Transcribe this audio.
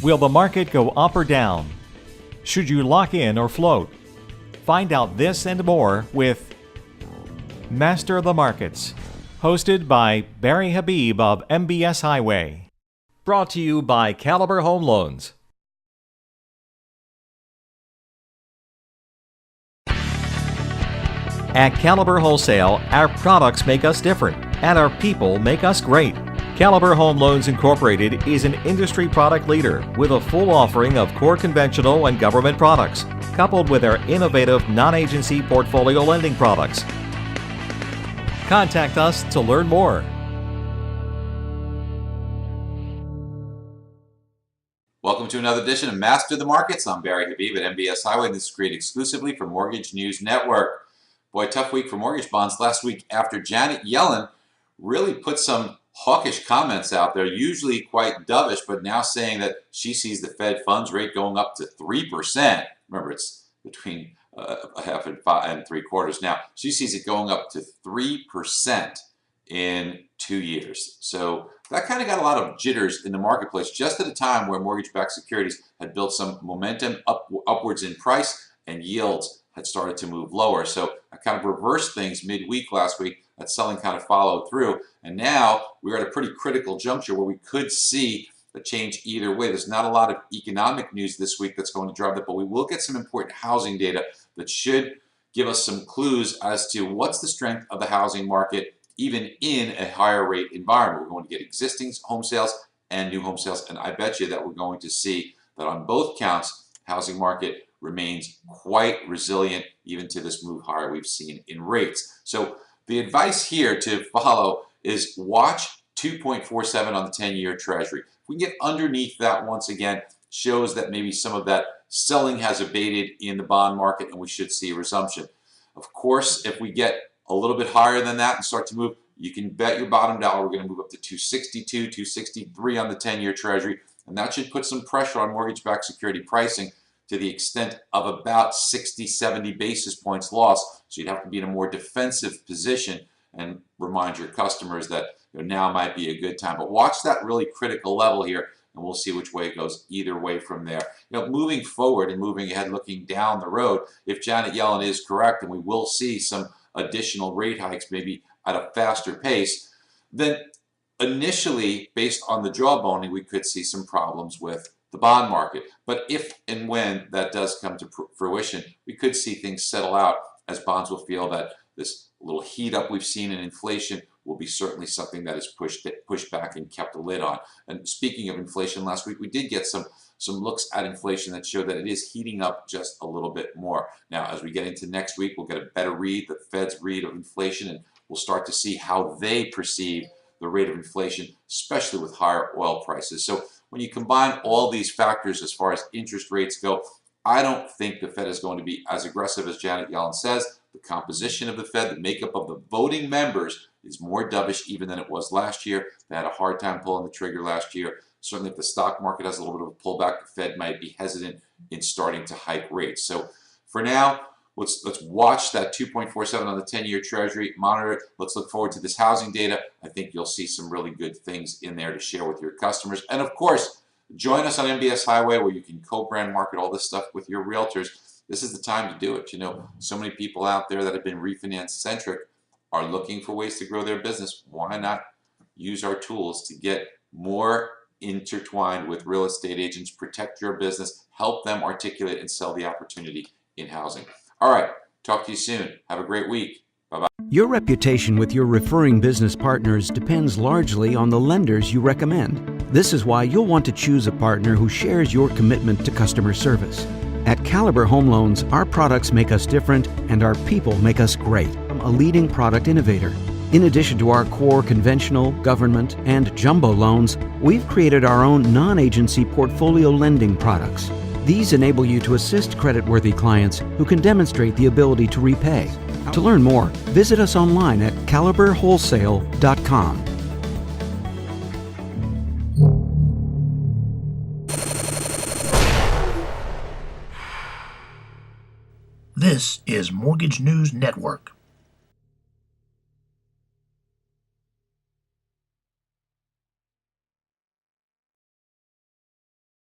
Will the market go up or down? Should you lock in or float? Find out this and more with Master of the Markets, hosted by Barry Habib of MBS Highway. Brought to you by Caliber Home Loans. At Caliber Wholesale, our products make us different, and our people make us great. Caliber Home Loans Incorporated is an industry product leader with a full offering of core conventional and government products, coupled with our innovative non-agency portfolio lending products. Contact us to learn more. Welcome to another edition of Master the Markets. I'm Barry Habib at MBS Highway. This is created exclusively for Mortgage News Network. Boy, tough week for mortgage bonds last week after Janet Yellen really put some hawkish comments out there, usually quite dovish, but now saying that she sees the Fed funds rate going up to 3%. Remember, it's between a half and 3/4 now. She sees it going up to 3% in 2 years. So that kind of got a lot of jitters in the marketplace just at a time where mortgage-backed securities had built some momentum upwards in price and yields had started to move lower. So I kind of reversed things midweek last week. That selling kind of followed through. And now we're at a pretty critical juncture where we could see a change either way. There's not a lot of economic news this week that's going to drive that, but we will get some important housing data that should give us some clues as to what's the strength of the housing market, even in a higher rate environment. We're going to get existing home sales and new home sales, and I bet you that we're going to see that on both counts, housing market remains quite resilient even to this move higher we've seen in rates. So the advice here to follow is watch 2.47 on the 10-year Treasury. If we can get underneath that once again, shows that maybe some of that selling has abated in the bond market and we should see a resumption. Of course, if we get a little bit higher than that and start to move, you can bet your bottom dollar we're going to move up to 262, 263 on the 10-year Treasury, and that should put some pressure on mortgage-backed security pricing to the extent of about 60, 70 basis points loss. So you'd have to be in a more defensive position and remind your customers that now might be a good time. But watch that really critical level here, and we'll see which way it goes either way from there. Moving forward and moving ahead, looking down the road, if Janet Yellen is correct, and we will see some additional rate hikes maybe at a faster pace, then initially, based on the jawboning, we could see some problems with the bond market. But if and when that does come to fruition, we could see things settle out as bonds will feel that this little heat up we've seen in inflation will be certainly something that is pushed back and kept a lid on. And speaking of inflation, last week we did get some looks at inflation that show that it is heating up just a little bit more. Now, as we get into next week, we'll get a better read, the Fed's read of inflation, and we'll start to see how they perceive the rate of inflation, especially with higher oil prices. So when you combine all these factors as far as interest rates go, I don't think the Fed is going to be as aggressive as Janet Yellen says. The composition of the Fed, the makeup of the voting members is more dovish even than it was last year. They had a hard time pulling the trigger last year. Certainly if the stock market has a little bit of a pullback, the Fed might be hesitant in starting to hike rates. So for now, let's watch that 2.47 on the 10-year Treasury, monitor it. Let's look forward to this housing data. I think you'll see some really good things in there to share with your customers. And of course, join us on MBS Highway where you can co-brand market all this stuff with your realtors. This is the time to do it. So many people out there that have been refinance centric are looking for ways to grow their business. Why not use our tools to get more intertwined with real estate agents, protect your business, help them articulate and sell the opportunity in housing. All right, talk to you soon. Have a great week. Bye-bye. Your reputation with your referring business partners depends largely on the lenders you recommend. This is why you'll want to choose a partner who shares your commitment to customer service. At Caliber Home Loans, our products make us different and our people make us great. I'm a leading product innovator. In addition to our core conventional, government, and jumbo loans, we've created our own non-agency portfolio lending products. These enable you to assist creditworthy clients who can demonstrate the ability to repay. To learn more, visit us online at caliberwholesale.com. This is Mortgage News Network.